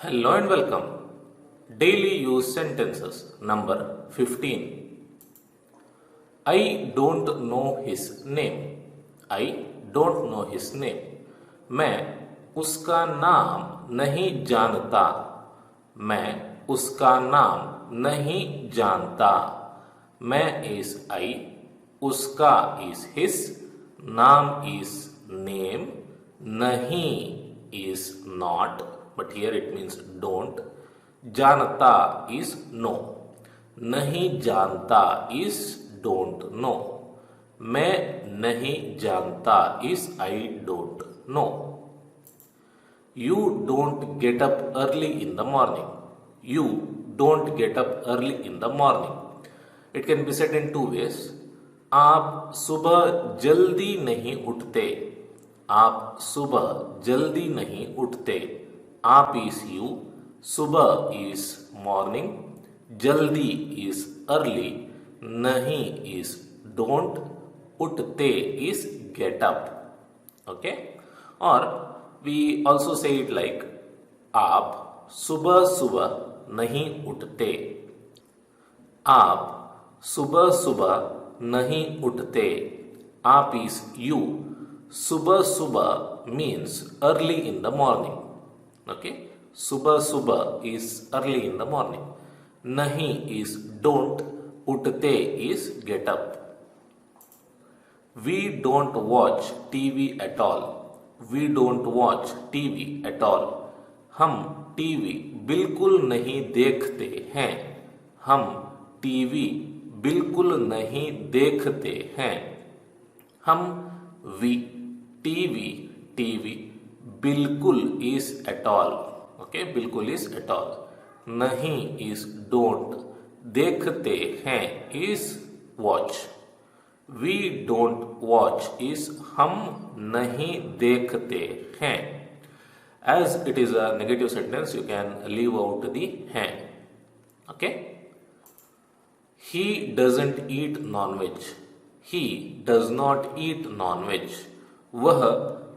Hello and welcome. Daily use sentences number 15. I don't know his name. I don't know his name. मैं उसका नाम नहीं जानता. मैं उसका नाम नहीं जानता. मैं is I, उसका is his, नाम is name, नहीं is not, but here it means don't. जानता is know. नहीं जानता is don't know. मैं नहीं जानता is I don't know. You don't get up early in the morning. You don't get up early in the morning. It can be said in two ways. आप सुबह जल्दी नहीं उठते. आप सुबह जल्दी नहीं उठते. आप is you, सुबह is morning, जल्दी is early, नहीं is don't, उठते is get up. Okay? Or we also say it like आप सुबह सुबह नहीं उठते. आप सुबह सुबह नहीं उठते. आप is you, सुबह सुबह means early in the morning. Okay, सुबह सुबह is early in the morning. नहीं is don't, उठते is get up. We don't watch TV at all. We don't watch TV at all. हम टीवी बिल्कुल नहीं देखते हैं. हम टीवी बिल्कुल नहीं देखते हैं. हम we टीवी बिल्कुल is at all. Okay, बिल्कुल is at all. नहीं is don't. देखते हैं is watch. We don't watch is हम नहीं देखते हैं. As it is a negative sentence, you can leave out the हैं. Okay. He doesn't eat non-veg. He does not eat non-veg. वह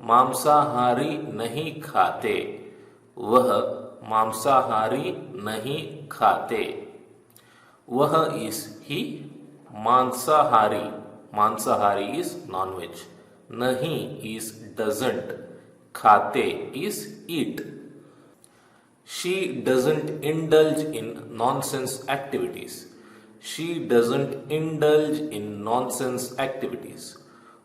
मांसाहारी नहीं खाते. वह मांसाहारी नहीं खाते. वह is he, मांसाहारी. मांसाहारी is non-veg. नहीं is doesn't. खाते is eat. She doesn't indulge in nonsense activities. She doesn't indulge in nonsense activities.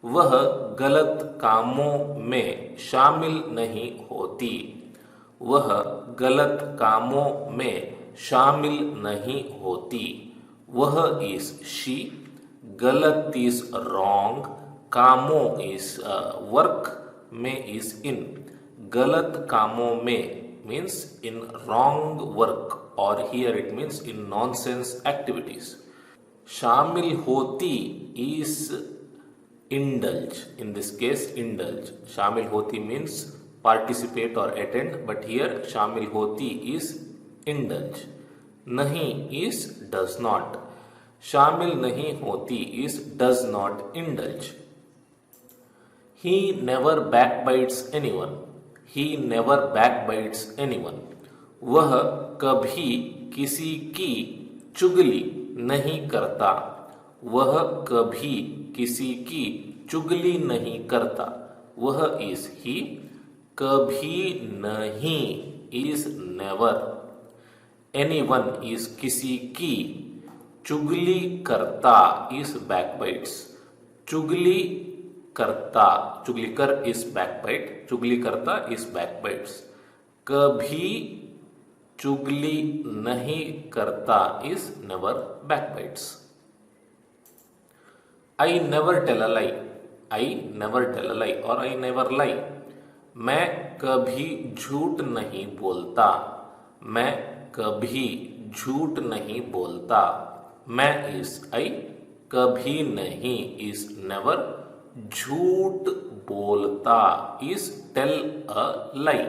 वह गलत कामों में शामिल नहीं होती. वह गलत कामों में शामिल नहीं होती. वह is she, गलत is wrong, कामों is work, में is in. गलत कामों में means in wrong work, or here it means in nonsense activities. शामिल होती is indulge. In this case, indulge. शामिल होती means participate or attend, but here शामिल होती is indulge. नहीं is does not. शामिल नहीं होती is does not indulge. He never backbites anyone. He never backbites anyone. वह कभी किसी की चुगली नहीं करता. वह कभी किसी की चुगली नहीं करता. वह is he. कभी नहीं is never. Anyone is किसी की. चुगली करता is backbites. चुगली करता, चुगली कर is backbite. चुगली करता is backbites. कभी चुगली नहीं करता is never backbites. I never tell a lie. I never tell a lie or I never lie. मैं कभी झूठ नहीं बोलता. मैं कभी झूठ नहीं बोलता. मैं is I, कभी नहीं is never, झूठ बोलता is tell a lie.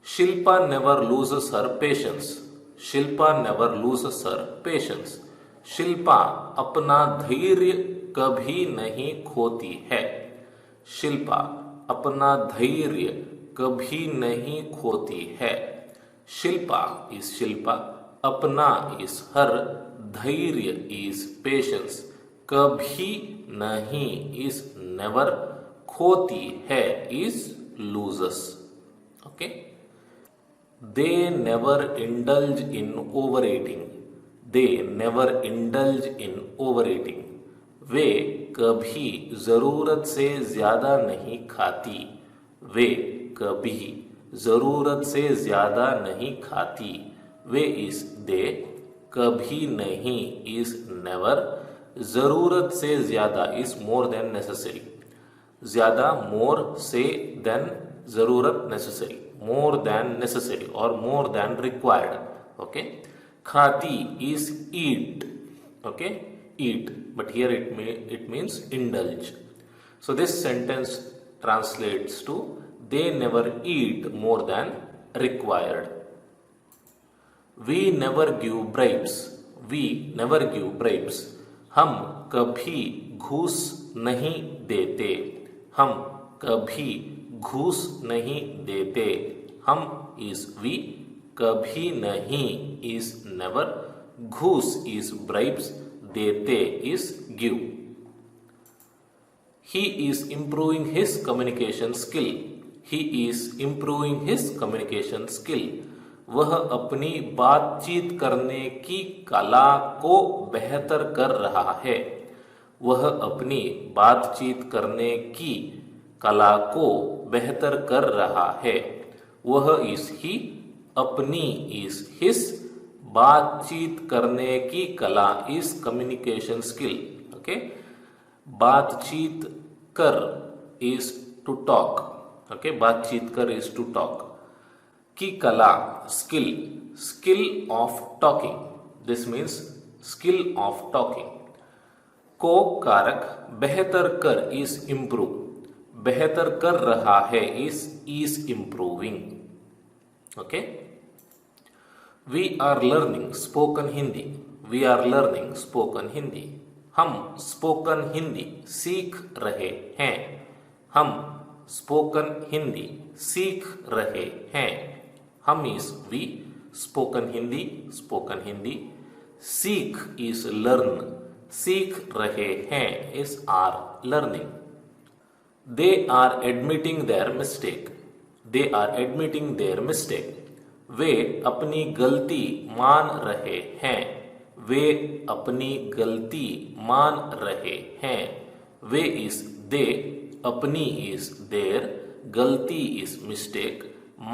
Shilpa never loses her patience. Shilpa never loses her patience. Shilpa अपना धैर्य कभी नहीं खोती है. शिल्पा अपना धैर्य कभी नहीं खोती है। शिल्पा इज शिल्पा, अपना इज हर, धैर्य इज पेशेंस, कभी नहीं इज नेवर, खोती है is loses. Okay, they never indulge in overeating, they never indulge in overeating, वे कभी जरूरत से ज्यादा नहीं खाती, वे कभी जरूरत से ज्यादा नहीं खाती, वे इज दे, कभी नहीं इज नेवर, जरूरत से ज्यादा इज मोर देन नेसेसरी, ज्यादा मोर से देन जरूरत नेसेसरी, मोर देन नेसेसरी और मोर देन रिक्वायर्ड। ओके, खाती is eat, okay, eat, but here it means indulge. So this sentence translates to they never eat more than required. We never give bribes, we never give bribes, हम कभी घूस नहीं देते, हम कभी घूस नहीं देते, हम is we, कभी नहीं is never, घूस is bribes, देते is give. He is improving his communication skill, he is improving his communication skill, वह अपनी बातचीत करने की कला को बेहतर कर रहा है, वह अपनी बातचीत करने की कला को बेहतर कर रहा है, वह is he, अपनी is his, बातचीत करने की कला is communication skill. ओके, बातचीत कर is to talk. ओके, बातचीत कर is to talk. की कला skill, skill of talking. This means skill of talking. को कारक बेहतर कर is improve, बेहतर कर रहा है is improving. Okay, we are learning spoken Hindi, we are learning spoken Hindi, हम spoken हिंदी सीख रहे हैं, हम spoken हिंदी सीख रहे हैं, हम is we, spoken हिंदी, सीख is learn, सीख रहे हैं is are learning. They are admitting their mistake, they are admitting their mistake, वे अपनी गलती मान रहे हैं, वे अपनी गलती मान रहे हैं, वे is they, अपनी is their, गलती is mistake,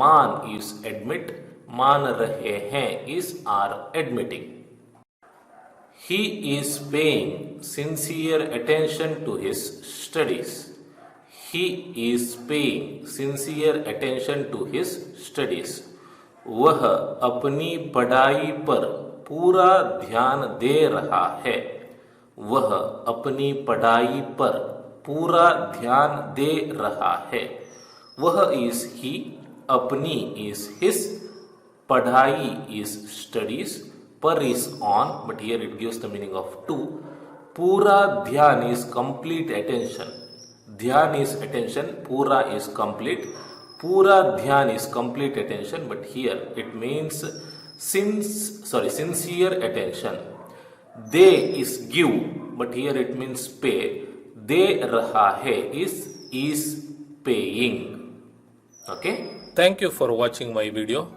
मान is admit, मान रहे हैं is are admitting. He is paying sincere attention to his studies, he is paying sincere attention to his studies, वह अपनी पढ़ाई पर पूरा ध्यान दे रहा है, वह अपनी पढ़ाई पर पूरा ध्यान दे रहा है, वह is he, अपनी is his, पढ़ाई is studies, पर is on, but here it gives the meaning of to, पूरा ध्यान is complete attention, ध्यान is attention, पूरा is complete, पूरा ध्यान is complete attention, but here it means sincere attention. They is give, but here it means pay, दे रहा है is paying. Okay, thank you for watching my video.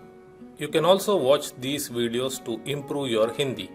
You can also watch these videos to improve your Hindi.